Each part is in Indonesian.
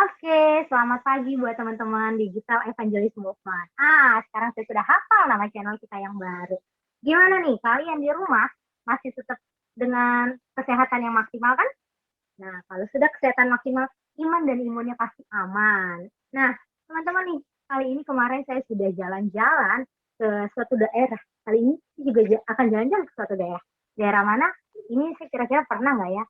Oke, selamat pagi buat teman-teman Digital Evangelism Movement. Sekarang saya sudah hafal nama channel kita yang baru. Gimana nih, kalian di rumah masih tetap dengan kesehatan yang maksimal kan? Nah, kalau sudah kesehatan maksimal, iman dan imunnya pasti aman. Nah, teman-teman nih, kali ini kemarin saya sudah jalan-jalan ke suatu daerah. Kali ini saya juga akan jalan-jalan ke suatu daerah. Daerah mana? Ini saya kira-kira pernah nggak ya?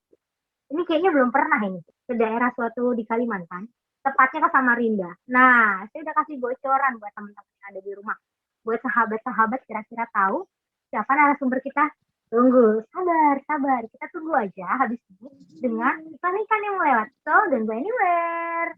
Ini kayaknya belum pernah ini ke daerah suatu di Kalimantan, tepatnya ke Samarinda. Nah, saya udah kasih bocoran buat teman-teman yang ada di rumah. Buat sahabat-sahabat kira-kira tahu siapa narasumber kita? Tunggu, sabar, sabar. Kita tunggu aja habis ini dengan iklan-iklan yang lewat. So, don't go anywhere.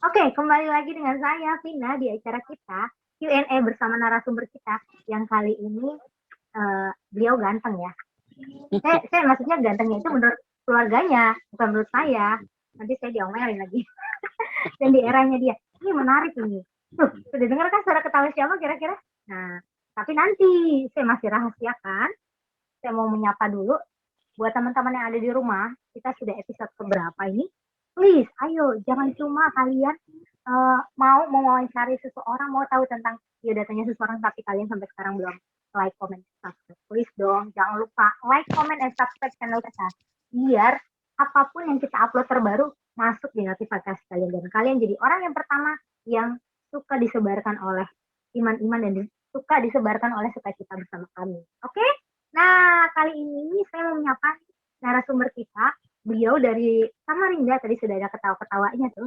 Oke, kembali lagi dengan saya, Vina, di acara kita, Q&A bersama narasumber kita, yang kali ini beliau ganteng ya. Saya maksudnya gantengnya itu menurut keluarganya, bukan menurut saya. Nanti saya diomelin lagi. Dan di eranya dia, ini menarik ini. Tuh, sudah dengar kan suara ketawa siapa kira-kira? Nah, tapi nanti saya masih rahasiakan. Saya mau menyapa dulu buat teman-teman yang ada di rumah. Kita sudah episode keberapa ini? Please, ayo, jangan cuma kalian mau mewawancari seseorang, mau tahu tentang biodatanya seseorang, tapi kalian sampai sekarang belum like, comment, subscribe. Please dong, jangan lupa like, comment, and subscribe channel kita. Biar apapun yang kita upload terbaru masuk di notifikasi kalian. Dan kalian jadi orang yang pertama yang suka disebarkan oleh iman-iman dan suka disebarkan oleh sukacita bersama kami. Oke? Nah, kali ini saya mau menyapa narasumber kita. Beliau dari Samarinda, tadi sudah ada ketawa-ketawanya tuh.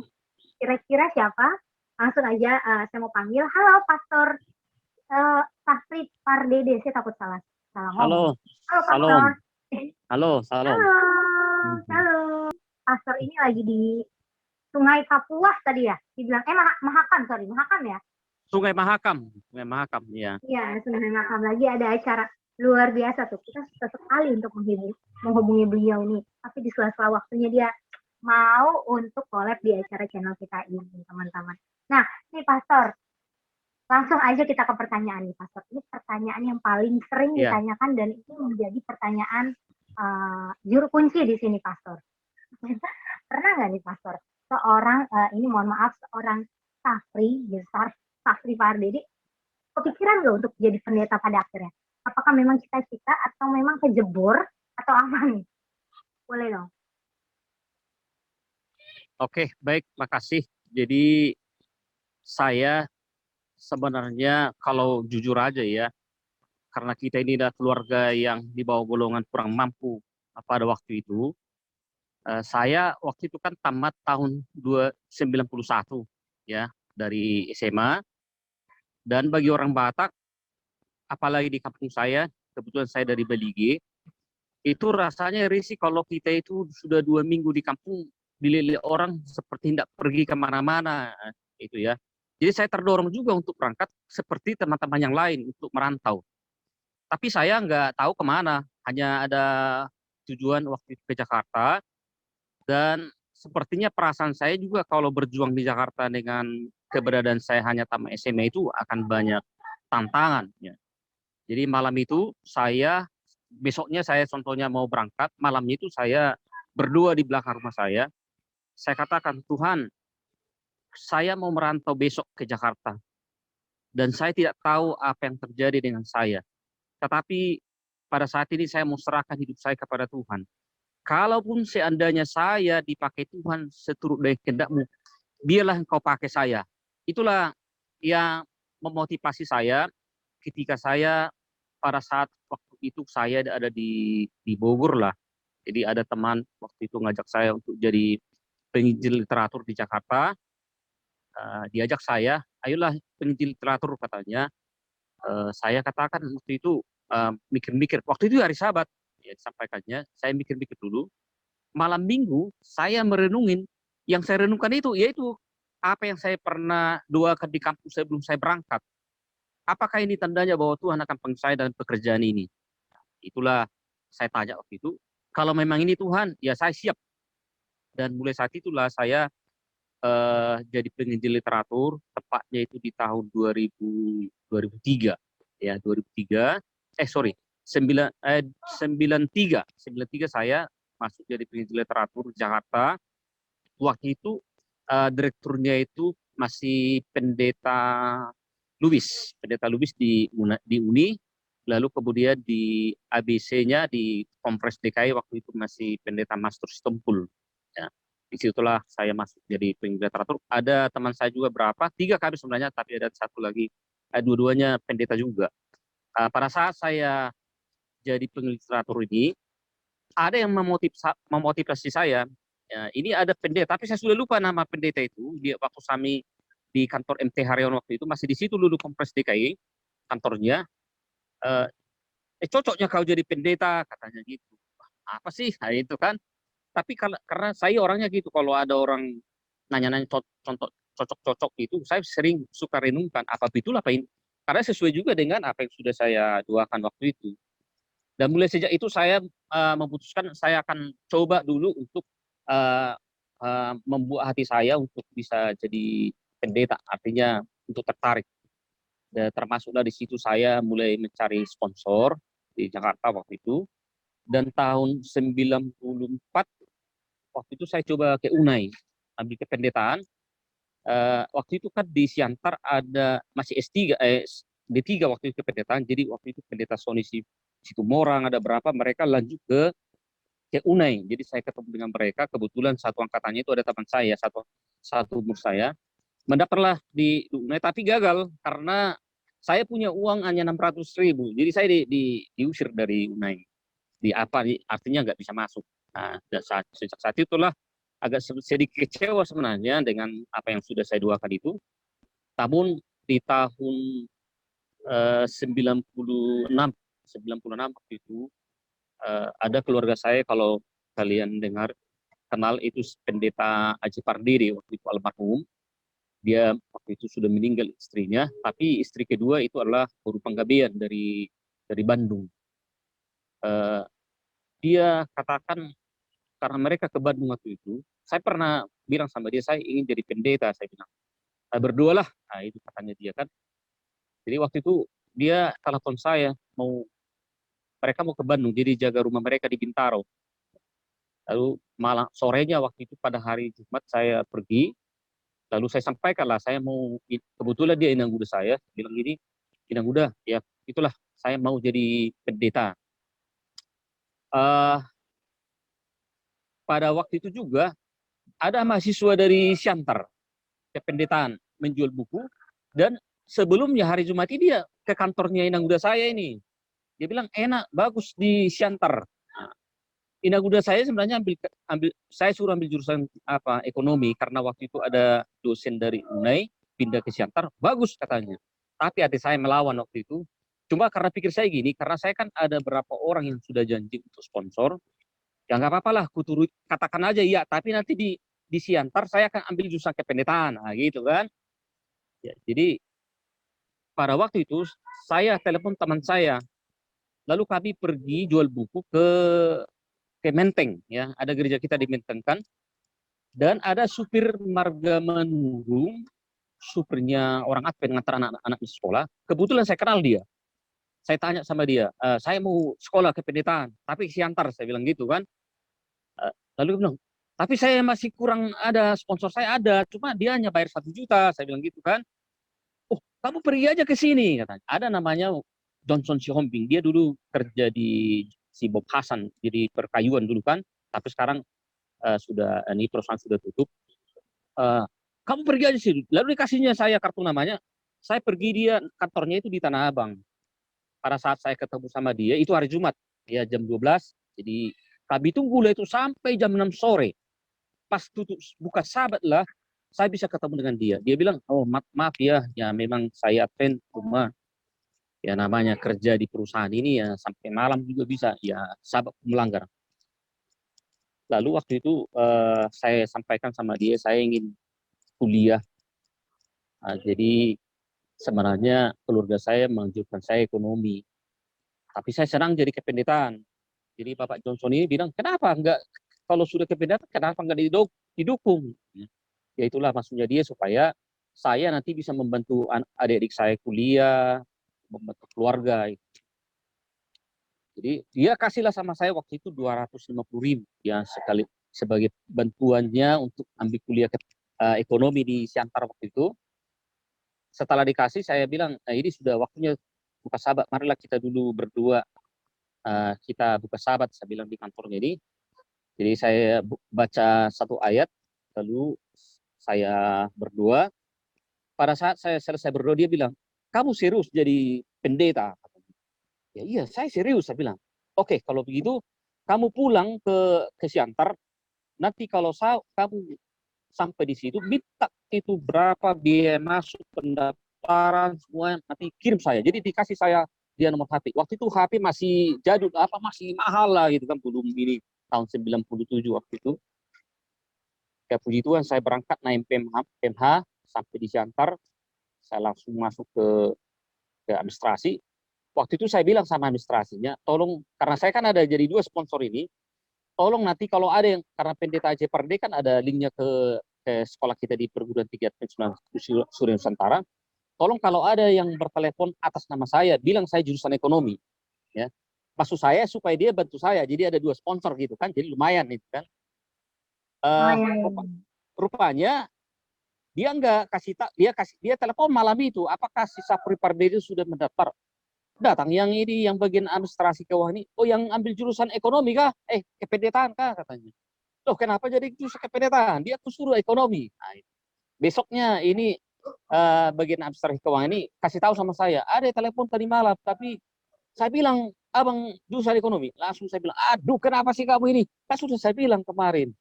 Kira-kira siapa? Langsung aja saya mau panggil. Halo, Pastor Safri Pardede. Saya takut salah ngomong. Halo, Halo, Pastor. halo, Halo, halo. Pastor ini lagi di Sungai Kapuas tadi ya? Dibilang, Mahakam ya? Sungai Mahakam, ya. Iya, Sungai Mahakam lagi ada acara luar biasa tuh. Kita suka sekali untuk menghubungi beliau nih. Tapi di sela-sela waktunya dia mau untuk collab di acara channel kita ini, teman-teman. Nah, nih Pastor, langsung aja kita ke pertanyaan nih, Pastor. Ini pertanyaan yang paling sering ditanyakan dan itu menjadi pertanyaan juru kunci di sini, Pastor. Pernah nggak nih, Pastor, seorang, seorang Safri Pardede, kepikiran nggak untuk jadi pendeta pada akhirnya? Apakah memang cita-cita atau memang kejebur atau apa nih? Boleh dong. Oke, baik, makasih. Jadi saya sebenarnya kalau jujur aja ya, karena kita ini adalah keluarga yang di bawah golongan kurang mampu pada waktu itu. Saya waktu itu kan tamat tahun 1991 ya dari SMA, dan bagi orang Batak, apalagi di kampung saya, kebetulan saya dari Balige, itu rasanya risih kalau kita itu sudah 2 minggu di kampung dililit orang seperti tidak pergi kemana-mana itu ya. Jadi saya terdorong juga untuk berangkat seperti teman-teman yang lain untuk merantau. Tapi saya nggak tahu kemana, hanya ada tujuan waktu itu ke Jakarta, dan sepertinya perasaan saya juga kalau berjuang di Jakarta dengan keberadaan saya hanya tamat SMA itu akan banyak tantangan. Ya. Jadi malam itu besoknya saya contohnya mau berangkat, malamnya itu saya berdua di belakang rumah saya. Saya katakan, Tuhan, saya mau merantau besok ke Jakarta. Dan saya tidak tahu apa yang terjadi dengan saya. Tetapi pada saat ini saya mau serahkan hidup saya kepada Tuhan. Kalaupun seandainya saya dipakai Tuhan seturut dari kehendak-Mu, biarlah Engkau pakai saya. Itulah yang memotivasi saya ketika saya pada saat waktu itu saya ada di Bogor lah. Jadi ada teman waktu itu ngajak saya untuk jadi penginjil literatur di Jakarta. Diajak saya, ayolah penginjil literatur katanya. Saya katakan waktu itu mikir-mikir. Waktu itu hari Sabat, ya disampaikannya. Saya mikir-mikir dulu. Malam Minggu saya merenungin, yang saya renungkan itu yaitu apa yang saya pernah doakan di kampus sebelum saya berangkat. Apakah ini tandanya bahwa Tuhan akan panggil saya dalam pekerjaan ini? Itulah saya tanya waktu itu. Kalau memang ini Tuhan, ya saya siap. Dan mulai saat itulah saya jadi penginjil literatur, tepatnya itu di tahun 2003. Ya, 2003. Sorry, 93. 93 saya masuk jadi penginjil literatur Jakarta. Waktu itu direkturnya itu masih pendeta Lubis di Uni, lalu kemudian di ABC-nya di Kompres DKI waktu itu masih pendeta Master Stompul. Ya, disitulah saya masuk jadi penginjil literatur. Ada teman saya juga berapa, 3 kami sebenarnya, tapi ada satu lagi, dua-duanya pendeta juga. Pada saat saya jadi penginjil literatur ini, ada yang memotivasi saya. Ya, ini ada pendeta, tapi saya sudah lupa nama pendeta itu. Dia waktu kami di kantor MT Haryono waktu itu masih di situ dulu Kompres DKI kantornya. Cocoknya kau jadi pendeta katanya gitu. Apa sih? Nah, itu kan. Tapi karena saya orangnya gitu, kalau ada orang nanya-nanya contoh cocok-cocok itu, saya sering suka renungkan apa betul apa ini. Karena sesuai juga dengan apa yang sudah saya doakan waktu itu. Dan mulai sejak itu saya memutuskan saya akan coba dulu untuk membuat hati saya untuk bisa jadi pendeta, artinya untuk tertarik. Dan termasuklah di situ saya mulai mencari sponsor di Jakarta waktu itu. Dan tahun 94 waktu itu saya coba ke Unai ambil kependetaan. Waktu itu kan di Siantar ada masih S3 D3 waktu itu kependetaan. Jadi waktu itu pendeta Sony Situmorang ada berapa, mereka lanjut ke Unai. Jadi saya ketemu dengan mereka, kebetulan satu angkatannya itu ada teman saya, satu umur saya. Mendaftarlah di Unai, tapi gagal karena saya punya uang hanya 600.000. Jadi saya diusir dari Unai. Artinya nggak bisa masuk. Nah, sejak saat itulah agak sedikit kecewa sebenarnya dengan apa yang sudah saya doakan itu. Namun di tahun 96 waktu itu ada keluarga saya, kalau kalian kenal itu pendeta Aji Pardiri waktu itu almarhum. Dia waktu itu sudah meninggal istrinya, tapi istri kedua itu adalah guru penggabean dari Bandung. Dia katakan karena mereka ke Bandung waktu itu, saya pernah bilang sama dia saya ingin jadi pendeta, saya bilang berdoalah. Nah, itu katanya dia kan. Jadi waktu itu dia telepon saya mereka mau ke Bandung, jadi jaga rumah mereka di Bintaro. Lalu malam sorenya waktu itu pada hari Jumat saya pergi, lalu saya sampaikan lah saya mau, kebetulan dia inang muda saya, bilang gini, inang muda ya itulah saya mau jadi pendeta. Pada waktu itu juga ada mahasiswa dari Siantar kependetaan menjual buku, dan sebelumnya hari Jumat ini dia ke kantornya inang muda saya ini. Dia bilang enak, bagus di Siantar. Inang muda saya sebenarnya saya suruh ambil jurusan ekonomi karena waktu itu ada dosen dari Unai pindah ke Siantar, bagus katanya. Tapi hati saya melawan waktu itu. Cuma karena pikir saya gini, karena saya kan ada berapa orang yang sudah janji untuk sponsor, ya nggak apa-apa lah, kuturut katakan aja iya. Tapi nanti di Siantar saya akan ambil jurusan kependetaan, nah, gitu kan. Ya, jadi pada waktu itu saya telepon teman saya, lalu kami pergi jual buku ke Menteng, ya ada gereja kita di Menteng kan, dan ada supir marga menurung, supirnya orang Advent ngantar anak-anak di sekolah. Kebetulan saya kenal dia. Saya tanya sama dia, saya mau sekolah kependetaan, tapi Siantar, saya bilang gitu kan. Lalu dia bilang, tapi saya masih kurang, ada sponsor saya ada, cuma dia hanya bayar 1 juta, saya bilang gitu kan. Oh, kamu pergi aja ke sini, katanya. Ada namanya Johnson Sihombing, dia dulu kerja di si Bob Hasan, jadi perkayuan dulu kan, tapi sekarang ini perusahaan sudah tutup. Kamu pergi aja sih. Lalu dikasihnya saya kartu namanya. Saya pergi, dia kantornya itu di Tanah Abang. Pada saat saya ketemu sama dia itu hari Jumat, ya jam 12. Jadi kami tunggu lah itu sampai jam 6 sore. Pas tutup buka Sabat lah, saya bisa ketemu dengan dia. Dia bilang, oh maaf ya memang saya Advent, cuma ya namanya kerja di perusahaan ini ya sampai malam juga bisa, ya Sabat melanggar. Lalu waktu itu saya sampaikan sama dia, saya ingin kuliah Jadi sebenarnya keluarga saya menganjurkan saya ekonomi, tapi saya senang jadi kependetaan. Jadi Bapak Johnson ini bilang, kenapa enggak, kalau sudah kependetaan kenapa enggak didukung? Ya itulah maksudnya dia, supaya saya nanti bisa membantu adik-adik saya kuliah, membantu keluarga. Jadi dia kasihlah sama saya waktu itu 250.000 ya sekali sebagai bantuannya untuk ambil kuliah ekonomi di Siantar waktu itu. Setelah dikasih saya bilang, nah, ini sudah waktunya buka sahabat, marilah kita dulu berdua kita buka sahabat, saya bilang di kantornya ini. Jadi saya baca satu ayat, lalu saya berdoa. Pada saat saya selesai berdoa, dia bilang, kamu serius jadi pendeta? Ya iya, saya serius, saya bilang. Oke, kalau begitu kamu pulang ke Siantar, nanti kalau kamu sampai di situ, minta itu berapa biaya masuk, pendaftaran, semua nanti kirim saya. Jadi dikasih saya dia nomor HP. Waktu itu HP masih jadul, masih mahal lah gitu kan, belum ini tahun 97 waktu itu. Ya puji Tuhan saya berangkat naik PMH sampai di Siantar, saya langsung masuk ke administrasi. Waktu itu saya bilang sama administrasinya, tolong, karena saya kan ada jadi 2 sponsor ini, tolong nanti kalau ada yang, karena pendeta Aceh Parde kan ada linknya ke sekolah kita di perguruan tinggi Advent Surya Nusantara, tolong kalau ada yang bertelepon atas nama saya, bilang saya jurusan ekonomi. Ya. Maksud saya supaya dia bantu saya, jadi ada 2 sponsor gitu kan, jadi lumayan itu kan. Rupanya dia enggak dia telepon malam itu, apakah si Sapri Parde itu sudah mendaftar? Datang yang ini, yang bagian administrasi keuangan ini, oh yang ambil jurusan ekonomi kah? Kependetaan kah, katanya. Loh kenapa jadi jurusan kependetaan? Dia aku suruh ekonomi. Nah, besoknya ini bagian administrasi keuangan ini kasih tahu sama saya, ada telepon tadi malam, tapi saya bilang, abang jurusan ekonomi. Langsung saya bilang, aduh kenapa sih kamu ini? Kan sudah saya bilang kemarin,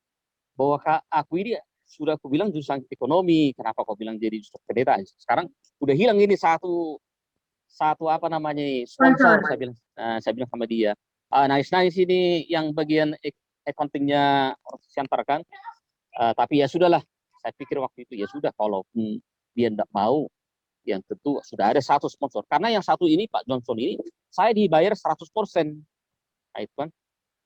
bahwa aku ini sudah aku bilang jurusan ekonomi, kenapa kau bilang jadi jurusan kependetaan? Sekarang udah hilang ini satu apa namanya sponsor, saya bilang sama dia, nangis ini yang bagian accountingnya Siantar kan, tapi ya sudahlah, saya pikir waktu itu ya sudah, kalau dia tidak mau, yang tentu sudah ada satu sponsor, karena yang satu ini Pak Johnson ini saya dibayar 100%. Nah, itu kan,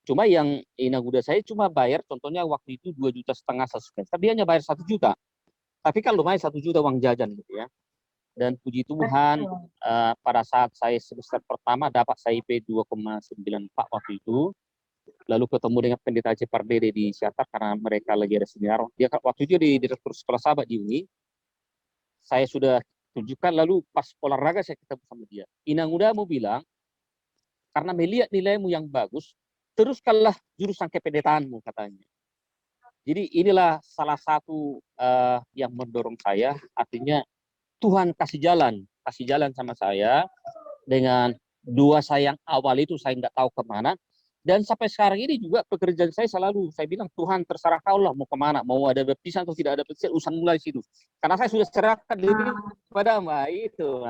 cuma yang Inaguda saya cuma bayar, contohnya waktu itu 2,5 juta satu semester, dia hanya bayar 1 juta, tapi kan lumayan 1 juta uang jajan gitu ya. Dan puji Tuhan, pada saat saya semester pertama dapat SIP 2,94 waktu itu. Lalu ketemu dengan pendeta Aceh Parde di Siantar karena mereka lagi ada seminar. Dia waktu itu di direktur sekolah sahabat di Uni. Saya sudah tunjukkan, lalu pas olahraga saya ketemu sama dia. Inaguda mau bilang, karena melihat nilaimu yang bagus, teruskanlah jurusan kependetaanmu, katanya. Jadi inilah salah satu yang mendorong saya, artinya Tuhan kasih jalan sama saya dengan 2 saya yang awal itu saya nggak tahu kemana, dan sampai sekarang ini juga pekerjaan saya selalu saya bilang, Tuhan terserah kau lah mau kemana, mau ada baptisan atau tidak ada baptisan, urusan mulai situ, karena saya sudah serahkan diri pada itu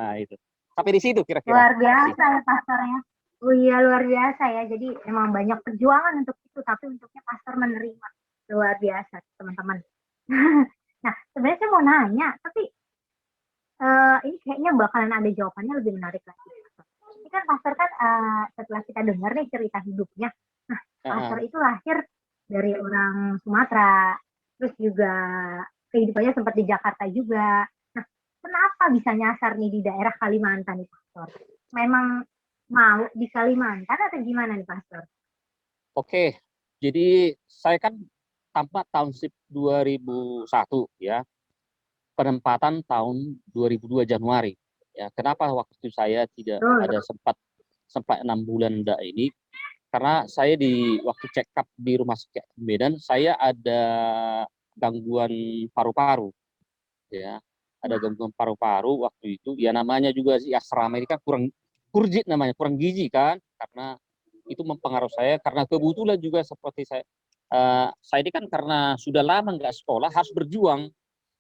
sampai di situ kira-kira. Luar biasa ya pastornya. Oh iya, luar biasa ya, jadi emang banyak perjuangan untuk itu, tapi untuknya pastor menerima. Luar biasa teman-teman. Nah sebenarnya saya mau nanya, tapi ini kayaknya bakalan ada jawabannya lebih menarik lagi. Ini kan pastor kan setelah kita dengar nih cerita hidupnya, nah pastor itu lahir dari orang Sumatera, terus juga kehidupannya sempat di Jakarta juga. Nah kenapa bisa nyasar nih di daerah Kalimantan nih pastor? Memang mau di Kalimantan atau gimana nih pastor? Oke, jadi saya kan tamat tahun 2001 ya. Penempatan tahun 2002 Januari. Ya, kenapa waktu itu saya tidak ada sempat 6 bulan ini? Karena saya di waktu check up di rumah sakit Medan, saya ada gangguan paru-paru. Ya, ada gangguan paru-paru waktu itu. Ya namanya juga si asrama ini kan kurang kurjit namanya, kurang gizi kan, karena itu mempengaruhi saya. Karena kebetulan juga seperti saya ini kan karena sudah lama nggak sekolah, harus berjuang.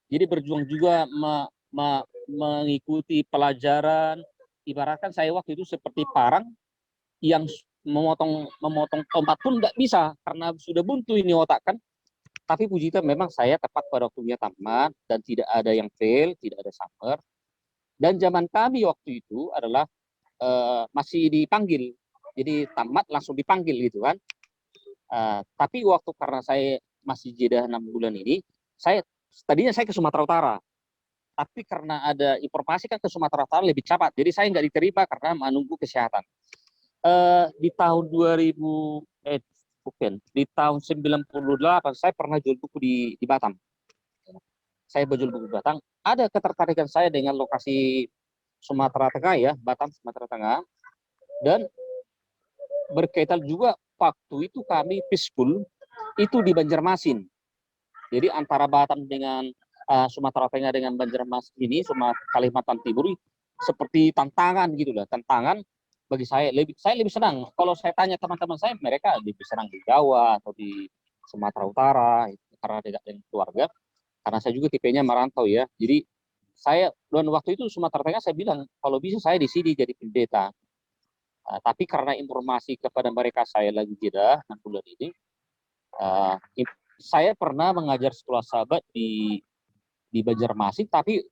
Jadi berjuang juga mengikuti pelajaran. Ibaratkan saya waktu itu seperti parang yang memotong tomat pun nggak bisa karena sudah buntu ini otak kan. Tapi puji Tuhan memang saya tepat pada waktunya tamat dan tidak ada yang fail, tidak ada summer. Dan zaman kami waktu itu adalah masih dipanggil. Jadi tamat langsung dipanggil gitu kan. Tapi waktu karena saya masih jeda 6 bulan ini, tadinya saya ke Sumatera Utara. Tapi karena ada informasi kan ke Sumatera Utara lebih cepat, jadi saya nggak diterima karena menunggu kesehatan. Di tahun 2000, bukan, di tahun 98 saya pernah jual buku di Batam. Saya berjual buku di Batam. Ada ketertarikan saya dengan lokasi Sumatera Tengah ya, Batam Sumatera Tengah. Dan berkaitan juga waktu itu kami peaceful itu di Banjarmasin. Jadi antara Batam dengan Sumatera Tengah dengan Banjarmasin ini, Kalimantan Timur, seperti tantangan gitu lah. Tantangan bagi saya lebih senang. Kalau saya tanya teman-teman saya, mereka lebih senang di Jawa atau di Sumatera Utara karena dekat dengan keluarga. Karena saya juga tipenya merantau ya. Jadi saya dan waktu itu Sumatera Tengah saya bilang kalau bisa saya di sini jadi pendeta. Tapi karena informasi kepada mereka saya lagi jeda 6 bulan ini, saya pernah mengajar sekolah sahabat di Banjarmasin, tapi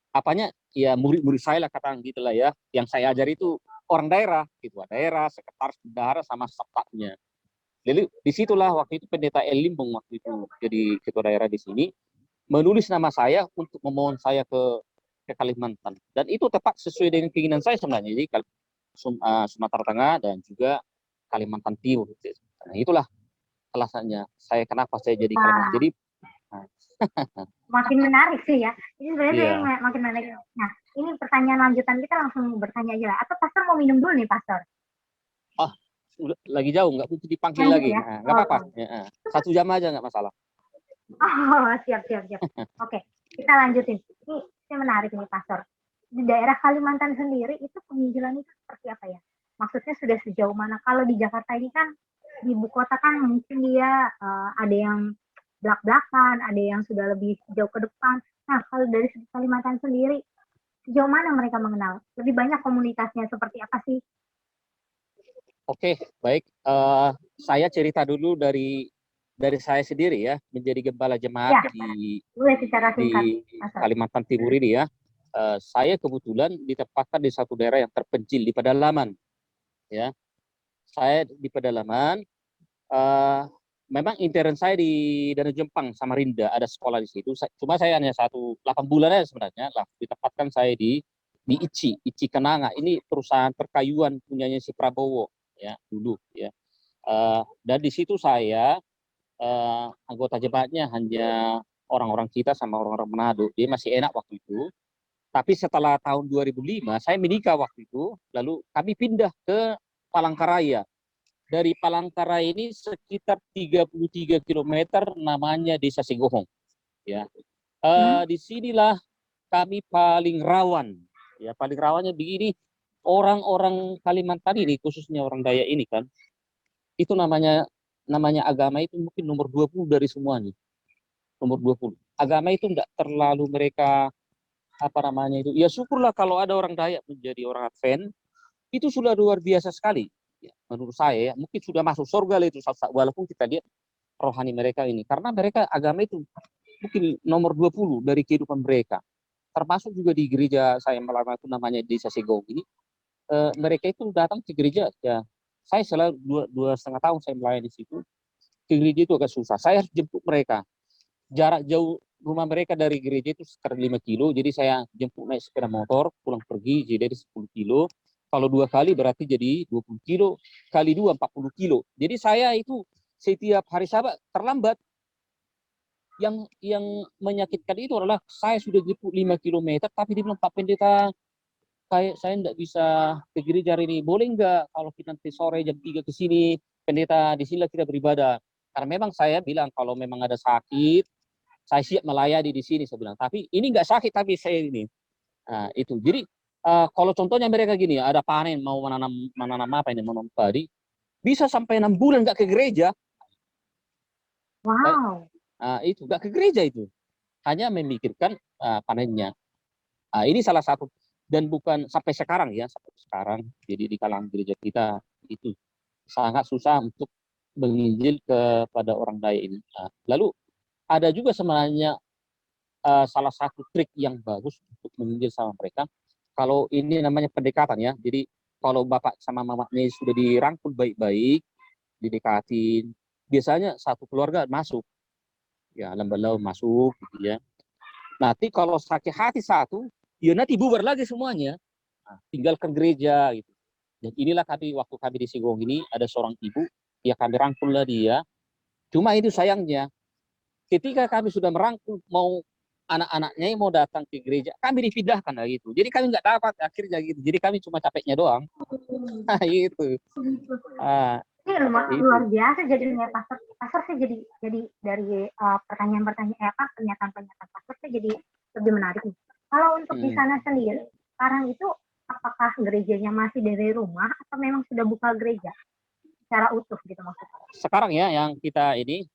apanya ya murid-murid saya lah katakan gitu lah ya, yang saya ajar itu orang daerah, ketua daerah, sekretaris bendahara sama stafnya. Jadi disitulah waktu itu pendeta El Limbong waktu itu jadi ketua daerah di sini menulis nama saya untuk memohon saya ke Kalimantan, dan itu tepat sesuai dengan keinginan saya sebenarnya. Jadi Sumatera Tengah dan juga Kalimantan Timur. Nah, itulah alasannya saya kenapa saya jadi Kalimantan. Wah, Jadi makin menarik sih ya. Ini sebenarnya saya iya. makin menarik. Nah, ini pertanyaan lanjutan kita langsung bertanya aja lah. Atau pastor mau minum dulu nih, pastor? Oh, lagi jauh nggak butuh dipanggil Lanjut lagi. ya. Nah, nggak apa-apa. Ya, 1 jam aja nggak masalah. Oh, siap, siap, siap. Oke, kita lanjutin. Ini menarik nih, pastor. Di daerah Kalimantan sendiri itu penginjilan itu seperti apa ya? Maksudnya sudah sejauh mana? Kalau di Jakarta ini kan di ibu kota kan mungkin dia ada yang belak-belakan, ada yang sudah lebih jauh ke depan. Nah, kalau dari segi Kalimantan sendiri, sejauh mana mereka mengenal? Lebih banyak komunitasnya seperti apa sih? Oke, baik. Saya cerita dulu dari saya sendiri ya, menjadi gembala jemaat Ya, di boleh secara singkat, di pastor. Kalimantan Timur ini ya. Saya kebetulan ditempatkan di satu daerah yang terpencil di pedalaman. Ya, saya di pedalaman. Uh, Memang intern saya di Danau Jempang, Samarinda, ada sekolah di situ. Cuma saya hanya 8 bulan aja sebenarnya. Lah, ditempatkan saya di ICI Kenanga. Ini perusahaan perkayuan punyanya si Prabowo ya dulu ya. Dan di situ saya anggota jemaatnya hanya orang-orang kita sama orang-orang Manado. Dia masih enak waktu itu. Tapi setelah tahun 2005 saya menikah waktu itu, lalu kami pindah ke Palangkaraya. Dari Palangkaraya ini sekitar 33 kilometer, namanya Desa Sigohong. Ya, disinilah kami paling rawan. Ya, paling rawannya begini, orang-orang Kalimantan ini, khususnya orang Dayak ini kan, itu namanya agama itu mungkin nomor 20 dari semuanya. Nomor 20. Agama itu enggak terlalu mereka apa namanya itu. Ya syukurlah kalau ada orang Dayak menjadi orang Advent, itu sudah luar biasa sekali. Ya, menurut saya ya, mungkin sudah masuk surga lah itu, walaupun kita lihat rohani mereka ini, karena mereka agama itu mungkin nomor 20 dari kehidupan mereka, termasuk juga di gereja saya melamar itu namanya Desa Segong ini. Mereka itu datang ke gereja ya, saya selalu 2,5 tahun saya melayani di situ. Ke gereja itu agak susah, saya harus jemput mereka, jarak jauh rumah mereka dari gereja itu sekitar 5 kilo, jadi saya jemput naik sepeda motor pulang pergi, jadi dari 10 kilo. Kalau 2 kali berarti jadi 20 kilo, kali 2 40 kilo. Jadi saya itu setiap hari Sabat terlambat. Yang menyakitkan itu adalah saya sudah jemput 5 kilometer, tapi dia bilang, Pak Pendeta, kayak saya tidak bisa ke gereja hari ini, boleh nggak kalau kita nanti sore jam 3 ke sini, Pendeta, di sini kita beribadah. Karena memang saya bilang kalau memang ada sakit, saya siap melayani di sini, saya bilang. Tapi ini nggak sakit, tapi saya ini. Nah, itu. Jadi kalau contohnya mereka gini, ada panen mau menanam apa ini, menanam padi, bisa sampai 6 bulan nggak ke gereja. Wow. Itu nggak ke gereja itu, hanya memikirkan panennya. Ini salah satu, dan bukan sampai sekarang ya, sampai sekarang. Jadi di kalangan gereja kita itu sangat susah untuk menginjil kepada orang Dayak ini. Lalu ada juga sebenarnya salah satu trik yang bagus untuk menginjil sama mereka. Kalau ini namanya pendekatan ya. Jadi kalau bapak sama mamanya sudah dirangkul baik-baik, didekatin, biasanya satu keluarga masuk. Ya, lambat-laun masuk gitu ya. Nanti kalau sakit hati satu, ya nanti bubar lagi semuanya. Nah, tinggalkan gereja gitu. Dan inilah waktu kami di Sigong ini ada seorang ibu, ya kami rangkul lah dia. Cuma itu sayangnya, ketika kami sudah merangkul mau anak-anaknya yang mau datang ke gereja, kami dipindahkan lah gitu. Jadi kami nggak dapat akhirnya gitu. Jadi kami cuma capeknya doang. Nah, itu. Ah, Ini itu. luar biasa jadinya pastor. Pastor sih jadi dari pertanyaan-pertanyaan apa pernyataan-pernyataan pastor sih jadi lebih menarik nih. Kalau untuk di sana sendiri, sekarang itu apakah gerejanya masih dari rumah atau memang sudah buka gereja secara utuh gitu maksudnya? Sekarang ya yang kita ini,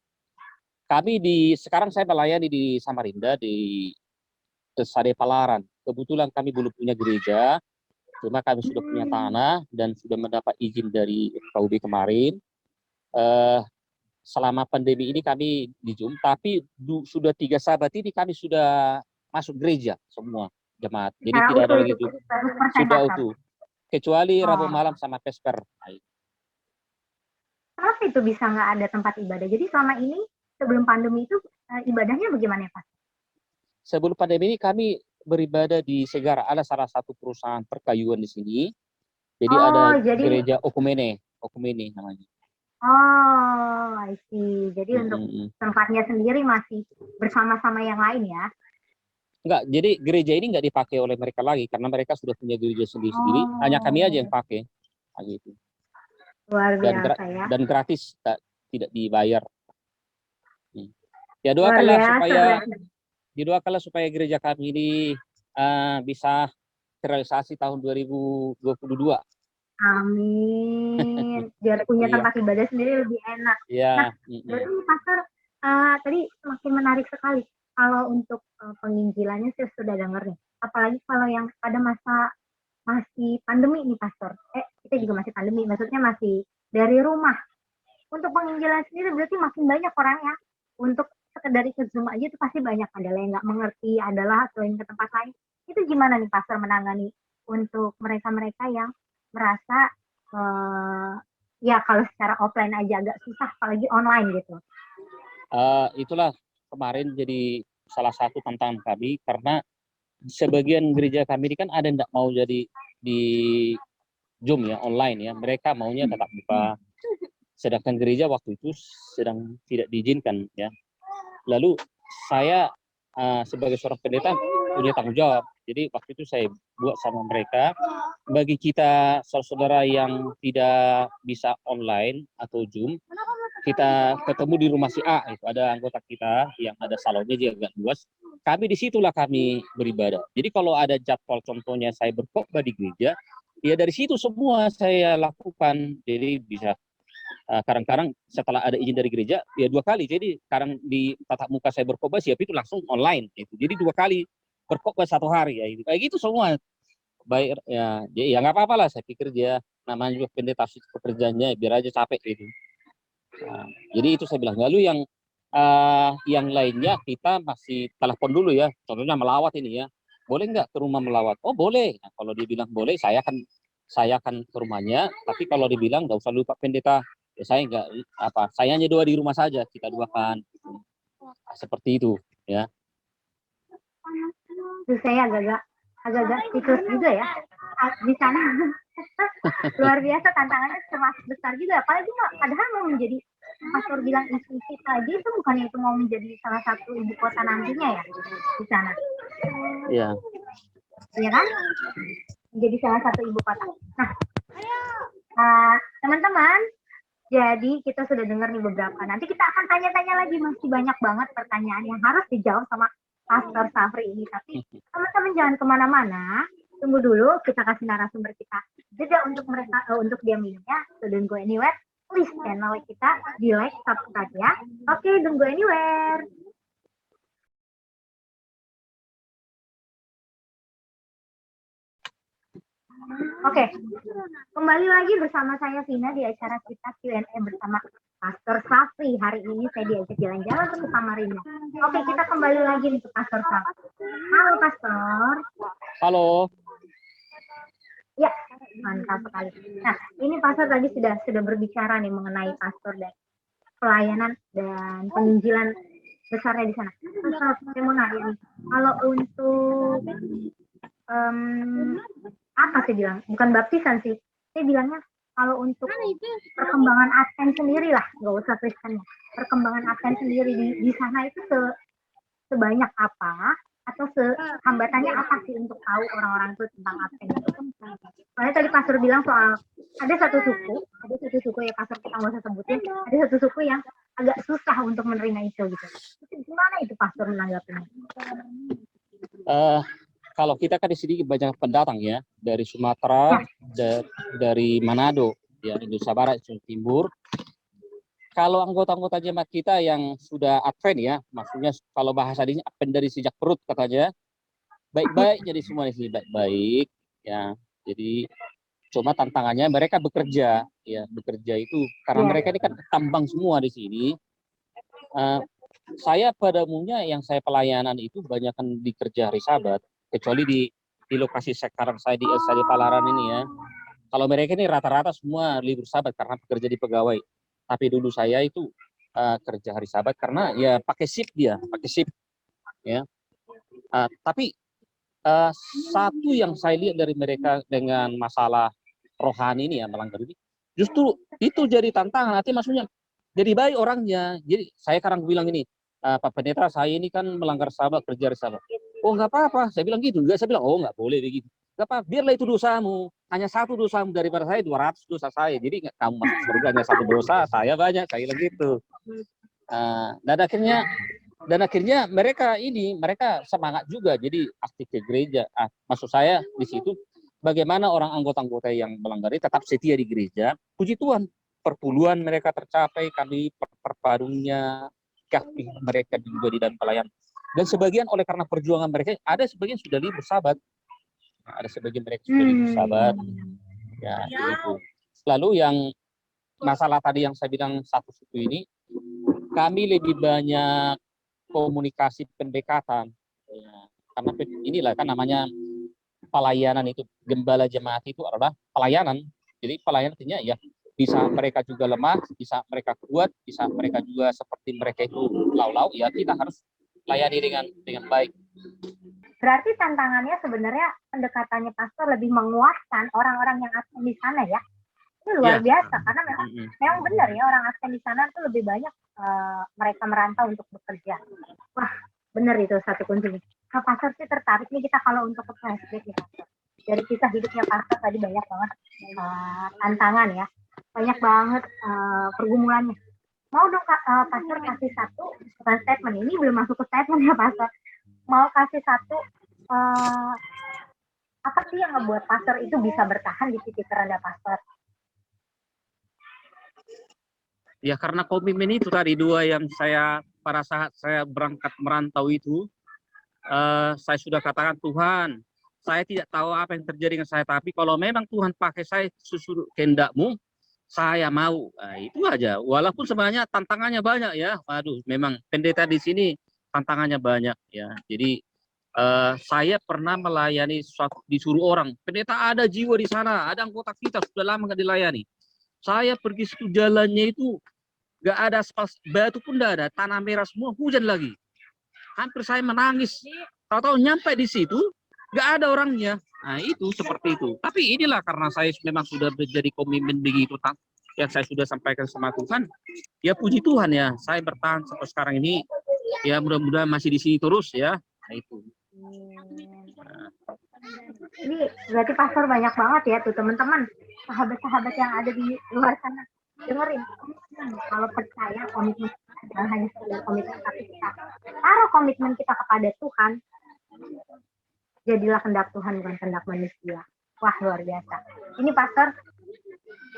sekarang saya melayani di Samarinda di Sade Palaran. Kebetulan kami belum punya gereja, cuma kami sudah punya tanah dan sudah mendapat izin dari FKUB kemarin. Selama pandemi ini kami di Zoom, tapi sudah 3 sahabat ini kami sudah masuk gereja semua jemaat. Jadi Secara tidak ada utuh lagi itu itu, 100% sudah pastor. utuh. Kecuali Rabu Oh, malam sama Vesper. kenapa itu bisa nggak ada tempat ibadah? Jadi selama ini sebelum pandemi itu ibadahnya bagaimana ya Pak? Sebelum pandemi ini kami beribadah di Segara, ada salah satu perusahaan perkayuan di sini. Jadi ada Oh, jadi gereja Okumene namanya. oh, I see. Jadi untuk Mm-mm. tempatnya sendiri masih bersama-sama yang lain ya? Enggak, jadi gereja ini enggak dipakai oleh mereka lagi karena mereka sudah punya gereja sendiri-sendiri. Hanya kami aja yang Oh, pakai. Nah, gitu. luar Dan biasa ya. dan gratis, tidak dibayar. Ya Luar biasa berarti. didoakanlah supaya gereja kami ini bisa terrealisasi tahun 2022. Amin. Biar punya Iya, tempat ibadah sendiri lebih enak. Nah, iya. berarti Pastor tadi semakin menarik sekali. Kalau untuk penginjilannya saya sudah dengar nih. Apalagi kalau yang pada masa masih pandemi nih Pastor. Kita juga masih pandemi. Maksudnya masih dari rumah. Untuk penginjilan sendiri berarti makin banyak orang ya. Untuk sekedar ikut Zoom aja itu pasti banyak. Adalah yang nggak mengerti, adalah selain ke tempat lain. Itu gimana nih Pastor menangani untuk mereka-mereka yang merasa ya kalau secara offline aja agak susah, apalagi online gitu. Itulah kemarin jadi salah satu tantangan kami karena sebagian gereja kami ini kan ada yang tidak mau jadi di Zoom ya, online ya. Mereka maunya tetap buka. Sedangkan gereja waktu itu sedang tidak diizinkan ya. Lalu saya sebagai seorang pendeta punya tanggung jawab. Jadi waktu itu saya buat sama mereka, bagi kita saudara-saudara yang tidak bisa online atau Zoom, kita ketemu di rumah si A, itu ada anggota kita yang ada salonnya dia agak luas. Kami disitulah kami beribadah. Jadi kalau ada jadwal contohnya saya berkhotbah di gereja, ya dari situ semua saya lakukan. Jadi bisa kadang-kadang setelah ada izin dari gereja ya 2 kali. Jadi sekarang di tatap muka saya berkhotbah siap itu langsung online itu. Jadi 2 kali berkhotbah 1 hari ya itu. Kayak gitu semua. Baik ya nggak apa-apa lah, saya pikir dia namanya juga pendeta pekerjaannya biar aja capek gitu. Nah, jadi itu saya bilang. Lalu yang lainnya kita masih telepon dulu ya. Contohnya melawat ini ya. Boleh nggak ke rumah melawat? Oh boleh. Nah, kalau dia bilang boleh, saya akan ke rumahnya. Tapi kalau dibilang nggak usah lupa pendeta, ya saya nggak saya hanya doa di rumah saja, kita doakan. Gitu. Nah, seperti itu ya. Terus saya agak-agak siklus juga ya di sana. Luar biasa tantangannya termasuk besar juga. Apalagi padahal mau menjadi Pastor bilang isi tadi itu bukannya itu mau menjadi salah satu ibu kota nantinya ya di sana. Iya. Iya kan? Menjadi salah satu ibu kota. Nah, teman-teman, jadi kita sudah dengar nih beberapa. Nanti kita akan tanya-tanya lagi, masih banyak banget pertanyaan yang harus dijawab sama Pastor Safri ini. Tapi teman-teman jangan kemana-mana. Tunggu dulu, kita kasih narasumber kita. Jeda untuk mereka, untuk dia minumnya. So don't go anywhere. Please channel kita di like, subscribe ya. Oke, don't go anywhere. Oke, kembali lagi bersama saya Vina di acara kita Q&A bersama Pastor Safri. Hari ini saya diajak jalan-jalan ke Samarinda. Oke, kita kembali lagi nih ke Pastor Safri. Halo Pastor. Halo. Ya, mantap sekali. Nah, ini Pastor tadi sudah berbicara nih mengenai pastor dan pelayanan dan penginjilan besarnya di sana. Pastor, saya mau nanya nih, kalau untuk apa saya bilang? Bukan baptisan sih. Saya bilangnya kalau untuk perkembangan Advent sendiri lah, nggak usah Kristennya. Perkembangan Advent sendiri di sana itu sebanyak apa? Atau hambatannya apa sih untuk tahu orang-orang itu tentang Advent itu? Soalnya tadi Pastor bilang soal ada satu suku ya Pastor, kita nggak usah sebutin, ada satu suku yang agak susah untuk menerima itu gitu. Gimana itu Pastor menanggapinya? Kalau kita kan di sini banyak pendatang ya, dari Sumatera, dari Manado, ya Indonesia Barat, Indonesia Timur. Kalau anggota-anggota jemaat kita yang sudah Advent ya, maksudnya kalau bahasa ini Advent dari sejak perut katanya, baik-baik jadi semua di sini baik-baik ya. Jadi cuma tantangannya mereka bekerja ya, bekerja itu karena mereka ini kan tambang semua di sini. Saya pada umumnya yang saya pelayanan itu banyak kan di kerja hari Sabat, kecuali di lokasi sekarang saya di Palaran ini ya. Kalau mereka ini rata-rata semua libur Sabat karena bekerja di pegawai. Tapi dulu saya itu kerja hari Sabat karena ya pakai shift dia, pakai shift ya. Tapi satu yang saya lihat dari mereka dengan masalah rohani ini ya, melanggar ini, justru itu jadi tantangan. Nanti maksudnya jadi baik orangnya. Jadi saya kadang bilang ini, Pak Pendeta, saya ini kan melanggar Sabat, kerja hari Sabat. Oh nggak apa-apa, saya bilang gitu. Saya bilang, oh nggak boleh begitu. Nggak apa, biarlah itu dosamu. Hanya satu dosamu daripada saya 200 dosa saya. Jadi kamu masuk surga hanya satu dosa, saya banyak, saya bilang gitu. Dan akhirnya mereka semangat juga jadi aktif ke gereja. Maksud saya di situ bagaimana orang anggota-anggota yang melanggar ini tetap setia di gereja. Puji Tuhan, perpuluhan mereka tercapai, kami perpadunya, kasih mereka juga di dalam pelayanan. Dan sebagian oleh karena perjuangan mereka, ada sebagian sudah libur Sabat. Ada sebagian mereka sudah libur Sabat. Ya, itu. Lalu yang masalah tadi yang saya bilang satu suku ini, kami lebih banyak komunikasi pendekatan. Ya, karena inilah kan namanya pelayanan itu, gembala jemaat itu adalah pelayanan. Jadi pelayanan artinya ya bisa mereka juga lemah, bisa mereka kuat, bisa mereka juga seperti mereka itu lau-lau, ya kita harus layani dengan baik. Berarti tantangannya sebenarnya pendekatannya pastor lebih menguatkan orang-orang yang aktif di sana ya. Itu luar biasa karena memang benar ya, orang aktif di sana tuh lebih banyak mereka merantau untuk bekerja. Wah, benar itu satu kuncinya. Nah, pastor sih tertarik nih kita kalau untuk ke flashback nih pastor. Dari kisah hidupnya pastor tadi banyak banget tantangan ya. Banyak banget pergumulannya. Mau dong pastor kasih satu statement, ini belum masuk ke statement ya pastor. Mau kasih satu apa sih yang ngebuat pastor itu bisa bertahan di titik terendah pastor? Ya karena komitmen itu tadi dua yang saya pada saat saya berangkat merantau itu, saya sudah katakan, Tuhan, saya tidak tahu apa yang terjadi dengan saya, tapi kalau memang Tuhan pakai saya sesuai kehendak-Mu, saya mau. Nah, itu aja. Walaupun sebenarnya tantangannya banyak ya. Waduh, memang pendeta di sini tantangannya banyak ya. Jadi saya pernah melayani disuruh orang, pendeta ada jiwa di sana, ada anggota kita sudah lama nggak dilayani. Saya pergi situ, jalannya itu nggak ada batu pun nggak ada, tanah merah semua, hujan lagi. Hampir saya menangis. Tahu-tahu nyampe di situ nggak ada orangnya. Nah itu seperti itu. Tapi inilah karena saya memang sudah menjadi komitmen begitu yang saya sudah sampaikan sama Tuhan. Ya puji Tuhan ya, saya bertahan sampai sekarang ini. Ya mudah-mudahan masih di sini terus ya. Nah itu. Ini berarti pastor banyak banget ya tuh teman-teman, sahabat-sahabat yang ada di luar sana, dengerin. Kalau percaya komitmen kita hanya sekedar komitmen, tapi kita taruh komitmen kita kepada Tuhan, jadilah kehendak Tuhan bukan kehendak manusia. Wah luar biasa. Ini pastor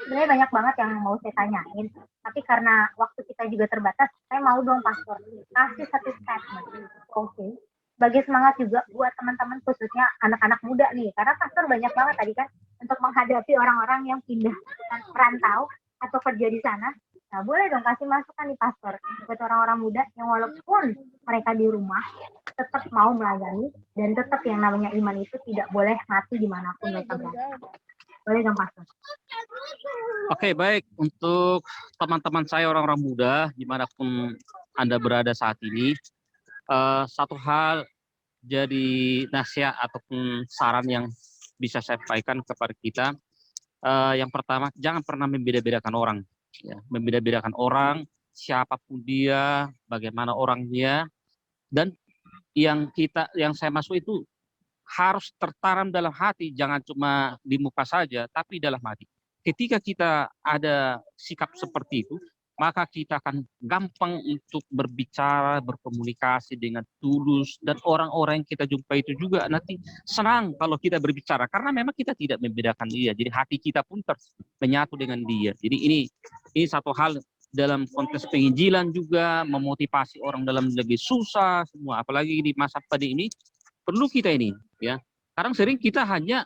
sebenarnya banyak banget yang mau saya tanyain, tapi karena waktu kita juga terbatas, saya mau dong pastor kasih satu statement. Oke. Sebagai semangat juga buat teman-teman khususnya anak-anak muda nih, karena pastor banyak banget tadi kan untuk menghadapi orang-orang yang pindah merantau atau kerja di sana, Nah, boleh dong kasih masukan nih pastor buat orang-orang muda yang walaupun mereka di rumah tetap mau melayani dan tetap yang namanya iman itu tidak boleh mati dimanapun mereka berada. Boleh dong pastor. Oke, baik. Untuk teman-teman saya orang-orang muda, dimanapun Anda berada saat ini, satu hal jadi nasihat ataupun saran yang bisa saya sampaikan kepada kita. Yang pertama, jangan pernah membeda-bedakan orang. Ya, membeda-bedakan orang, siapapun dia, bagaimana orangnya, dan yang saya maksud itu harus tertanam dalam hati, jangan cuma di muka saja, tapi dalam hati. Ketika kita ada sikap seperti itu, maka kita akan gampang untuk berbicara, berkomunikasi dengan tulus, dan orang-orang yang kita jumpai itu juga nanti senang kalau kita berbicara, karena memang kita tidak membedakan dia, jadi hati kita pun menyatu dengan dia. Jadi ini satu hal dalam konteks penginjilan juga, memotivasi orang dalam lagi susah semua, apalagi di masa pandemi ini, perlu kita ini, ya. Sekarang sering kita hanya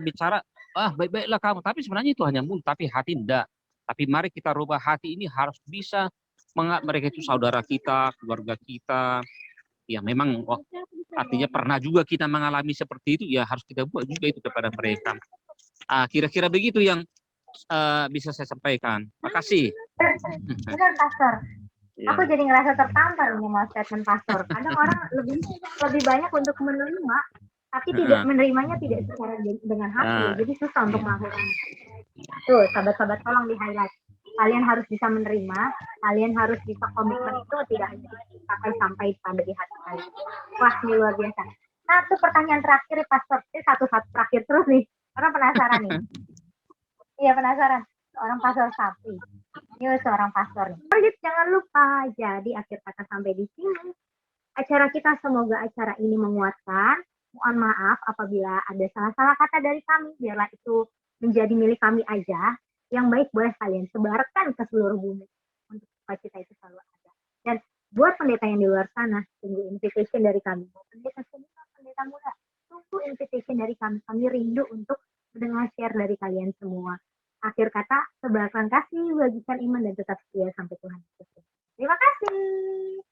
bicara, baik-baiklah kamu, tapi sebenarnya itu hanya mulut, tapi hati tidak. Tapi mari kita rubah hati ini, harus bisa menganggap mereka itu saudara kita, keluarga kita. Ya memang artinya pernah juga kita mengalami seperti itu, ya harus kita buat juga itu kepada mereka. Kira-kira begitu yang bisa saya sampaikan. Makasih. Benar pastor. Ya. Aku jadi ngerasa tertampar nih sama statement pastor. Kadang orang lebih banyak untuk menerima, tapi tidak menerimanya tidak secara dengan hati, jadi susah untuk melakukannya. Tuh, sahabat-sahabat tolong di highlight. Kalian harus bisa menerima, kalian harus bisa komitmen itu tidak hanya sampai pada di hati kalian. Wah, ini luar biasa. Satu pertanyaan terakhir, pastor. Ini satu-satu terakhir terus nih. Orang penasaran nih. Iya, penasaran. Seorang pastor sapi. Ini seorang pastor. Jangan lupa. Jadi akhir kata sampai di sini. Acara kita, semoga acara ini menguatkan. Mohon maaf apabila ada salah-salah kata dari kami. Biarlah itu menjadi milik kami aja. Yang baik boleh kalian sebarkan ke seluruh bumi. Untuk supaya kita itu selalu ada. Dan buat pendeta yang di luar sana, tunggu invitation dari kami. Pendeta senior, pendeta muda, tunggu invitation dari kami. Kami rindu untuk mendengar share dari kalian semua. Akhir kata, sebarkan kasih, bagikan iman, dan tetap setia sampai Tuhan Yesus. Terima kasih.